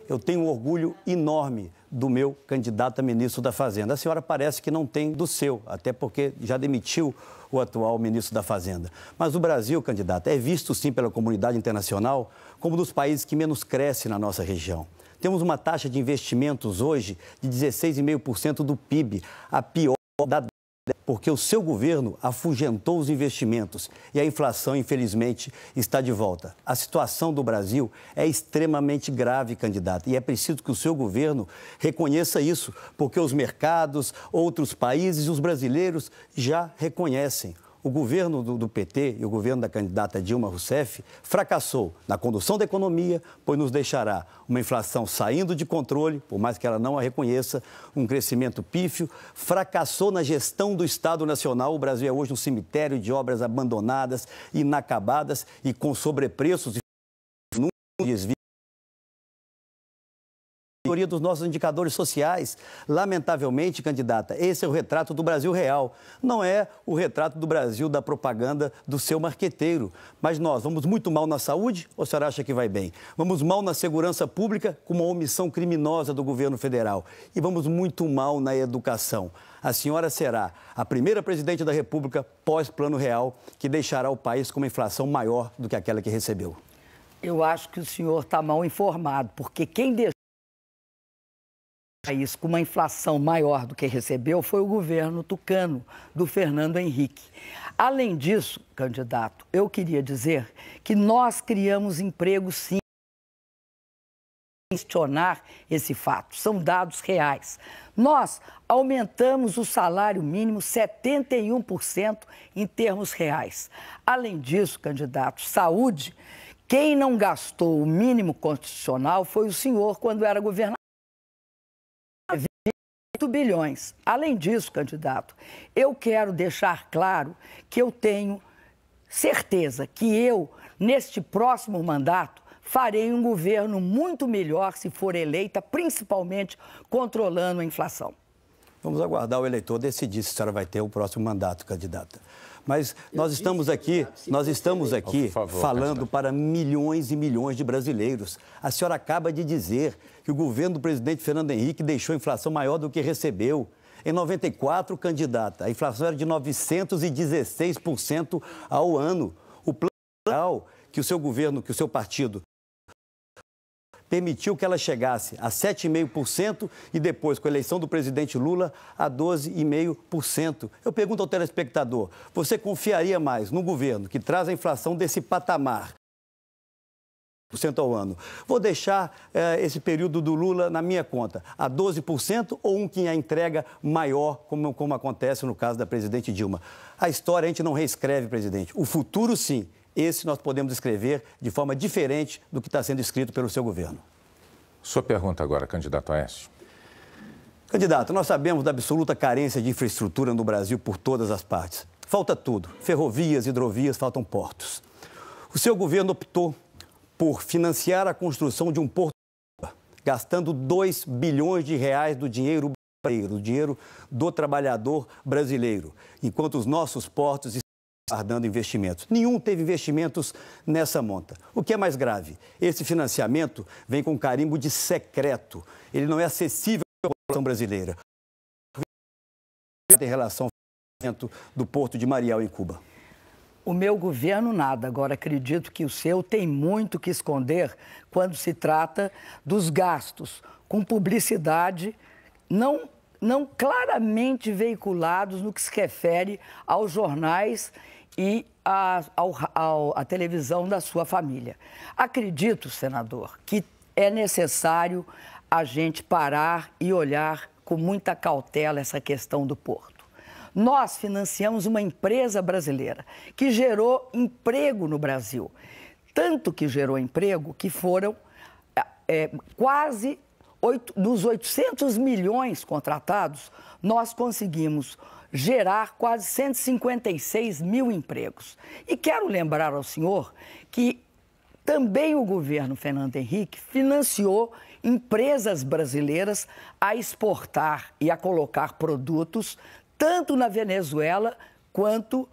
eu tenho um orgulho enorme do meu candidato a ministro da Fazenda. A senhora parece que não tem do seu, até porque já demitiu o atual ministro da Fazenda. Mas o Brasil, candidato, é visto sim pela comunidade internacional como um dos países que menos cresce na nossa região. Temos uma taxa de investimentos hoje de 16,5% do PIB, a pior da década, porque o seu governo afugentou os investimentos e a inflação, infelizmente, está de volta. A situação do Brasil é extremamente grave, candidato, e é preciso que o seu governo reconheça isso, porque os mercados, outros países e os brasileiros já reconhecem. O governo do PT e o governo da candidata Dilma Rousseff fracassou na condução da economia, pois nos deixará uma inflação saindo de controle, por mais que ela não a reconheça, um crescimento pífio, fracassou na gestão do Estado Nacional. O Brasil é hoje um cemitério de obras abandonadas, inacabadas e com sobrepreços e desvios. A maioria dos nossos indicadores sociais. Lamentavelmente, candidata, esse é o retrato do Brasil real. Não é o retrato do Brasil da propaganda do seu marqueteiro. Mas nós vamos muito mal na saúde ou a senhora acha que vai bem? Vamos mal na segurança pública com uma omissão criminosa do governo federal. E vamos muito mal na educação. A senhora será a primeira presidente da República pós-Plano Real que deixará o país com uma inflação maior do que aquela que recebeu. Eu acho que o senhor está mal informado, porque quem deixou país com uma inflação maior do que recebeu foi o governo tucano, do Fernando Henrique. Além disso, candidato, eu queria dizer que nós criamos empregos sim. Questionar esse fato, são dados reais. Nós aumentamos o salário mínimo 71% em termos reais. Além disso, candidato, saúde, quem não gastou o mínimo constitucional foi o senhor quando era governador. 8 bilhões. Além disso, candidato, eu quero deixar claro que eu tenho certeza que eu, neste próximo mandato, farei um governo muito melhor se for eleita, principalmente controlando a inflação. Vamos aguardar o eleitor decidir se a senhora vai ter o próximo mandato, candidata. Mas nós estamos aqui falando para milhões e milhões de brasileiros. A senhora acaba de dizer que o governo do presidente Fernando Henrique deixou a inflação maior do que recebeu. Em 94, candidata, a inflação era de 916% ao ano. O plano que o seu governo, que o seu partido permitiu que ela chegasse a 7,5% e depois, com a eleição do presidente Lula, a 12,5%. Eu pergunto ao telespectador, você confiaria mais no governo que traz a inflação desse patamar ao ano? Vou deixar esse período do Lula na minha conta, a 12% ou um que a entrega maior, como acontece no caso da presidente Dilma? A história a gente não reescreve, presidente. O futuro, sim. Esse nós podemos escrever de forma diferente do que está sendo escrito pelo seu governo. Sua pergunta agora, candidato Aécio. Candidato, nós sabemos da absoluta carência de infraestrutura no Brasil por todas as partes. Falta tudo. Ferrovias, hidrovias, faltam portos. O seu governo optou por financiar a construção de um porto, gastando 2 bilhões de reais do dinheiro brasileiro, do dinheiro do trabalhador brasileiro, enquanto os nossos portos guardando investimentos. Nenhum teve investimentos nessa monta. O que é mais grave? Esse financiamento vem com carimbo de secreto. Ele não é acessível à população brasileira. Em relação ao financiamento do Porto de Mariel, em Cuba. O meu governo, nada. Agora, acredito que o seu tem muito que esconder quando se trata dos gastos com publicidade não claramente veiculados no que se refere aos jornais e à televisão da sua família. Acredito, senador, que é necessário a gente parar e olhar com muita cautela essa questão do porto. Nós financiamos uma empresa brasileira que gerou emprego no Brasil. Tanto que gerou emprego que foram dos 800 milhões contratados, nós conseguimos gerar quase 156 mil empregos. E quero lembrar ao senhor que também o governo Fernando Henrique financiou empresas brasileiras a exportar e a colocar produtos tanto na Venezuela quanto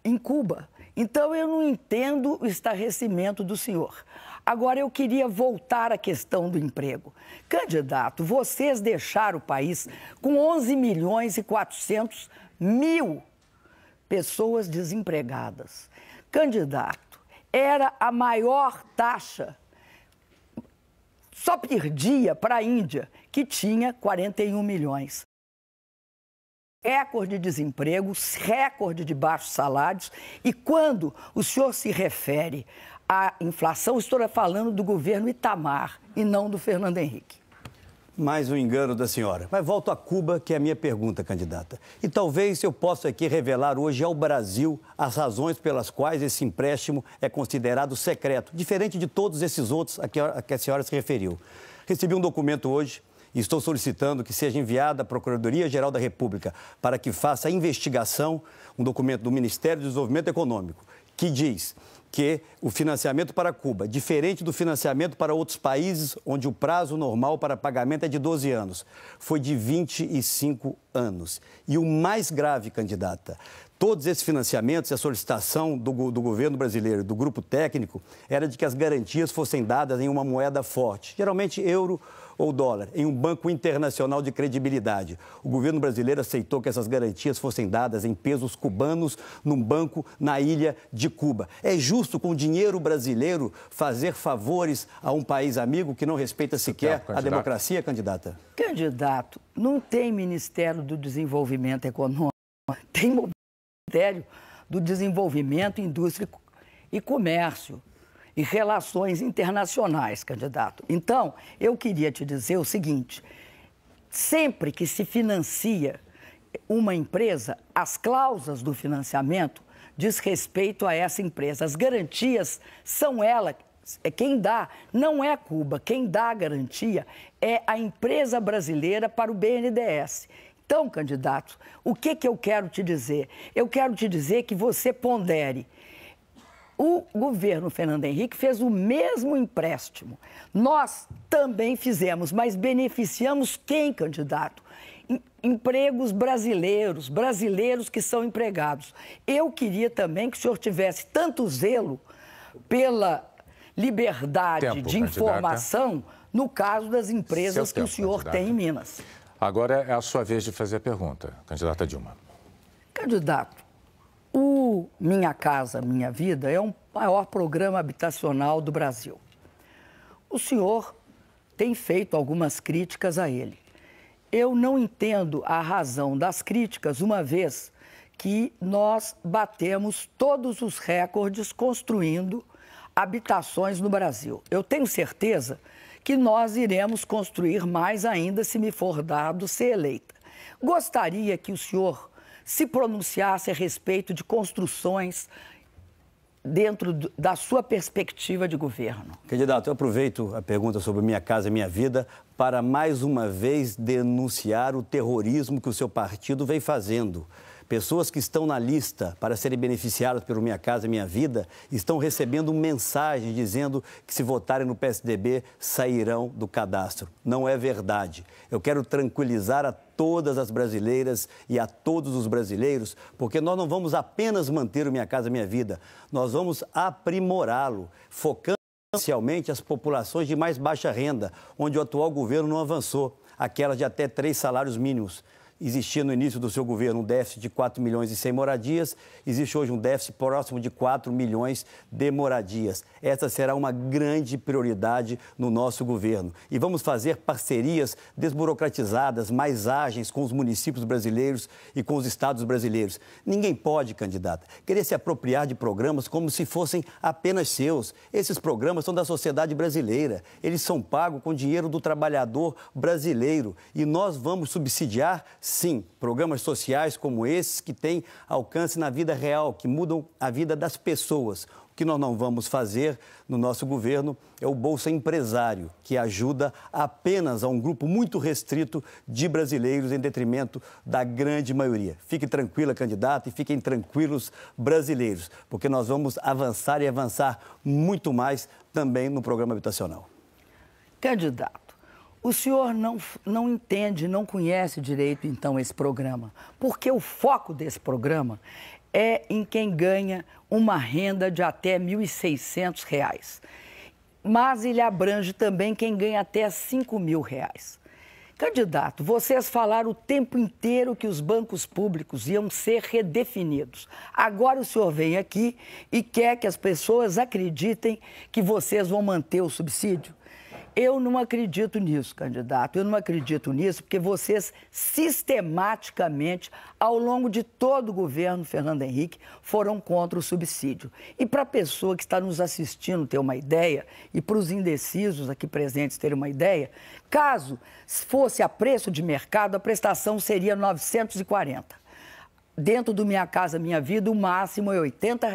em Cuba. Então, eu não entendo o estarrecimento do senhor. Agora, eu queria voltar à questão do emprego. Candidato, vocês deixaram o país com 11 milhões e 400 mil pessoas desempregadas. Candidato, era a maior taxa, só perdia para a Índia, que tinha 41 milhões. Recorde de desemprego, recorde de baixos salários. E quando o senhor se refere à inflação, estou falando do governo Itamar e não do Fernando Henrique. Mais um engano da senhora. Mas volto a Cuba, que é a minha pergunta, candidata. E talvez eu possa aqui revelar hoje ao Brasil as razões pelas quais esse empréstimo é considerado secreto, diferente de todos esses outros a que a senhora se referiu. Recebi um documento hoje e estou solicitando que seja enviado à Procuradoria-Geral da República para que faça a investigação, um documento do Ministério do Desenvolvimento Econômico, que diz que o financiamento para Cuba, diferente do financiamento para outros países onde o prazo normal para pagamento é de 12 anos, foi de 25 anos. E o mais grave, candidata, todos esses financiamentos e a solicitação do governo brasileiro, do grupo técnico, era de que as garantias fossem dadas em uma moeda forte, geralmente euro ou dólar, em um banco internacional de credibilidade. O governo brasileiro aceitou que essas garantias fossem dadas em pesos cubanos num banco na ilha de Cuba. É justo, com dinheiro brasileiro, fazer favores a um país amigo que não respeita sequer a democracia, candidata? Candidato, não tem Ministério do Desenvolvimento Econômico, tem Ministério do Desenvolvimento, Indústria e Comércio e Relações Internacionais, candidato. Então, eu queria te dizer o seguinte, sempre que se financia uma empresa, as cláusulas do financiamento diz respeito a essa empresa. As garantias são ela, quem dá não é Cuba, quem dá a garantia é a empresa brasileira para o BNDES. Então, candidato, o que eu quero te dizer? Eu quero te dizer que você pondere. O governo Fernando Henrique fez o mesmo empréstimo. Nós também fizemos, mas beneficiamos quem, candidato? Empregos brasileiros, brasileiros que são empregados. Eu queria também que o senhor tivesse tanto zelo pela liberdade de informação no caso das empresas que o senhor tem em Minas. Agora é a sua vez de fazer a pergunta, candidata Dilma. Candidato, o Minha Casa, Minha Vida é o maior programa habitacional do Brasil. O senhor tem feito algumas críticas a ele. Eu não entendo a razão das críticas, uma vez que nós batemos todos os recordes construindo habitações no Brasil. Eu tenho certeza que nós iremos construir mais ainda se me for dado ser eleita. Gostaria que o senhor se pronunciasse a respeito de construções dentro da sua perspectiva de governo. Candidato, eu aproveito a pergunta sobre Minha Casa Minha Vida para mais uma vez denunciar o terrorismo que o seu partido vem fazendo. Pessoas que estão na lista para serem beneficiadas pelo Minha Casa Minha Vida estão recebendo mensagens dizendo que se votarem no PSDB sairão do cadastro. Não é verdade. Eu quero tranquilizar a todas as brasileiras e a todos os brasileiros, porque nós não vamos apenas manter o Minha Casa Minha Vida, nós vamos aprimorá-lo, focando especialmente as populações de mais baixa renda, onde o atual governo não avançou, aquelas de até 3 salários mínimos. Existia no início do seu governo um déficit de 4 milhões e 100 moradias, existe hoje um déficit próximo de 4 milhões de moradias. Essa será uma grande prioridade no nosso governo. E vamos fazer parcerias desburocratizadas, mais ágeis com os municípios brasileiros e com os estados brasileiros. Ninguém pode, candidata, querer se apropriar de programas como se fossem apenas seus. Esses programas são da sociedade brasileira, eles são pagos com dinheiro do trabalhador brasileiro e nós vamos subsidiar, sim, programas sociais como esses que têm alcance na vida real, que mudam a vida das pessoas. O que nós não vamos fazer no nosso governo é o Bolsa Empresário, que ajuda apenas a um grupo muito restrito de brasileiros em detrimento da grande maioria. Fique tranquila, candidata, e fiquem tranquilos, brasileiros, porque nós vamos avançar e avançar muito mais também no programa habitacional. Candidato, o senhor não entende, não conhece direito, então, esse programa, porque o foco desse programa é em quem ganha uma renda de até R$ 1.600. mas ele abrange também quem ganha até R$ 5.000. Candidato, vocês falaram o tempo inteiro que os bancos públicos iam ser redefinidos. Agora o senhor vem aqui e quer que as pessoas acreditem que vocês vão manter o subsídio? Eu não acredito nisso, candidato. Eu não acredito nisso porque vocês sistematicamente, ao longo de todo o governo Fernando Henrique, foram contra o subsídio. E para a pessoa que está nos assistindo ter uma ideia, e para os indecisos aqui presentes terem uma ideia, caso fosse a preço de mercado, a prestação seria R$ 940. Dentro do Minha Casa Minha Vida, o máximo é R$ 80.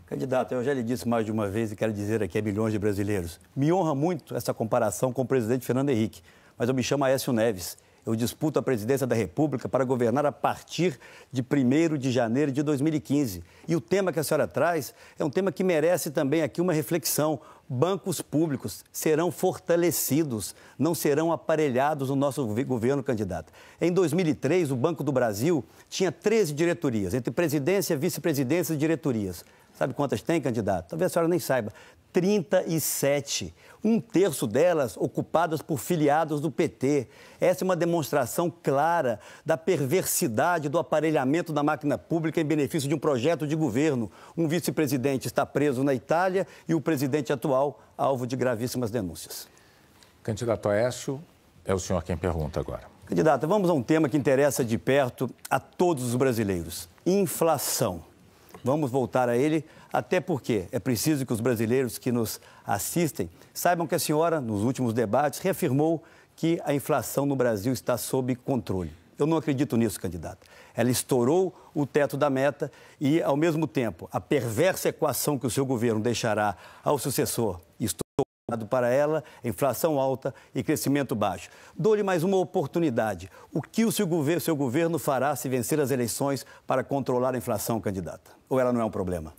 Candidato, eu já lhe disse mais de uma vez e quero dizer aqui a milhões de brasileiros. Me honra muito essa comparação com o presidente Fernando Henrique, mas eu me chamo Aécio Neves. Eu disputo a presidência da República para governar a partir de 1º de janeiro de 2015. E o tema que a senhora traz é um tema que merece também aqui uma reflexão. Bancos públicos serão fortalecidos, não serão aparelhados no nosso governo, candidato. Em 2003, o Banco do Brasil tinha 13 diretorias, entre presidência, vice-presidência e diretorias. Sabe quantas tem, candidato? Talvez a senhora nem saiba. 37. 1/3 delas ocupadas por filiados do PT. Essa é uma demonstração clara da perversidade do aparelhamento da máquina pública em benefício de um projeto de governo. Um vice-presidente está preso na Itália e o presidente atual alvo de gravíssimas denúncias. Candidato Aécio, é o senhor quem pergunta agora. Candidata, vamos a um tema que interessa de perto a todos os brasileiros. Inflação. Vamos voltar a ele, até porque é preciso que os brasileiros que nos assistem saibam que a senhora, nos últimos debates, reafirmou que a inflação no Brasil está sob controle. Eu não acredito nisso, candidato. Ela estourou o teto da meta e, ao mesmo tempo, a perversa equação que o seu governo deixará ao sucessor estourou para ela, inflação alta e crescimento baixo. Dou-lhe mais uma oportunidade. O que o seu governo fará se vencer as eleições para controlar a inflação, candidata? Ou ela não é um problema?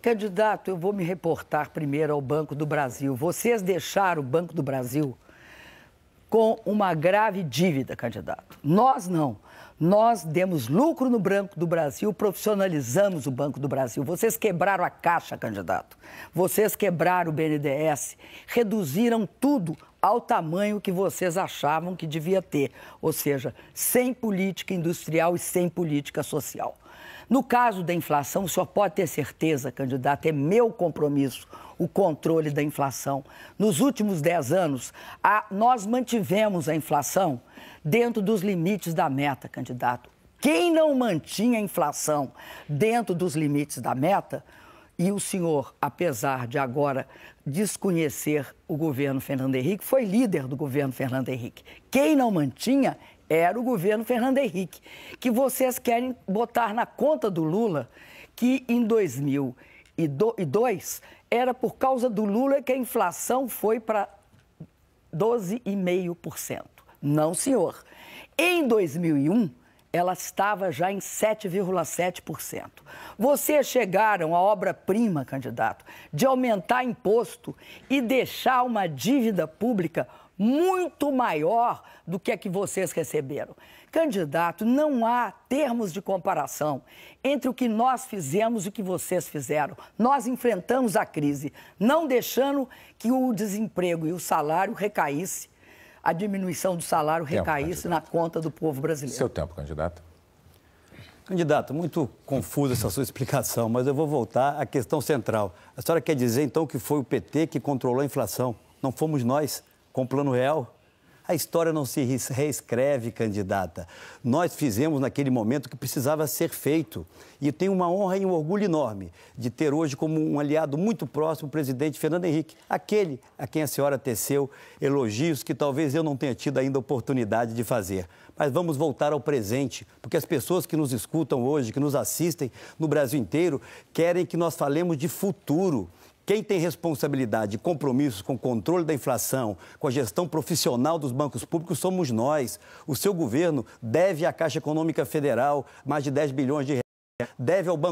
Candidato, eu vou me reportar primeiro ao Banco do Brasil. Vocês deixaram o Banco do Brasil com uma grave dívida, candidato. Nós não. Nós demos lucro no Banco do Brasil, profissionalizamos o Banco do Brasil. Vocês quebraram a Caixa, candidato. Vocês quebraram o BNDES, reduziram tudo ao tamanho que vocês achavam que devia ter. Ou seja, sem política industrial e sem política social. No caso da inflação, o senhor pode ter certeza, candidato, é meu compromisso o controle da inflação. Nos últimos 10 anos, nós mantivemos a inflação dentro dos limites da meta, candidato. Quem não mantinha a inflação dentro dos limites da meta, e o senhor, apesar de agora desconhecer o governo Fernando Henrique, foi líder do governo Fernando Henrique. Quem não mantinha era o governo Fernando Henrique, que vocês querem botar na conta do Lula, que em 2002 era por causa do Lula que a inflação foi para 12,5%. Não, senhor. Em 2001, ela estava já em 7,7%. Vocês chegaram à obra-prima, candidato, de aumentar imposto e deixar uma dívida pública muito maior do que a que vocês receberam. Candidato, não há termos de comparação entre o que nós fizemos e o que vocês fizeram. Nós enfrentamos a crise, não deixando que o desemprego e o salário recaísse, a diminuição do salário recaísse na conta do povo brasileiro. Seu tempo, candidato. Candidato, muito confusa essa sua explicação, mas eu vou voltar à questão central. A senhora quer dizer, então, que foi o PT que controlou a inflação? Não fomos nós, com o Plano Real? A história não se reescreve, candidata. Nós fizemos naquele momento o que precisava ser feito. E tenho uma honra e um orgulho enorme de ter hoje como um aliado muito próximo o presidente Fernando Henrique, aquele a quem a senhora teceu elogios que talvez eu não tenha tido ainda oportunidade de fazer. Mas vamos voltar ao presente, porque as pessoas que nos escutam hoje, que nos assistem no Brasil inteiro, querem que nós falemos de futuro. Quem tem responsabilidade e compromissos com o controle da inflação, com a gestão profissional dos bancos públicos, somos nós. O seu governo deve à Caixa Econômica Federal mais de 10 bilhões de reais, deve ao Banco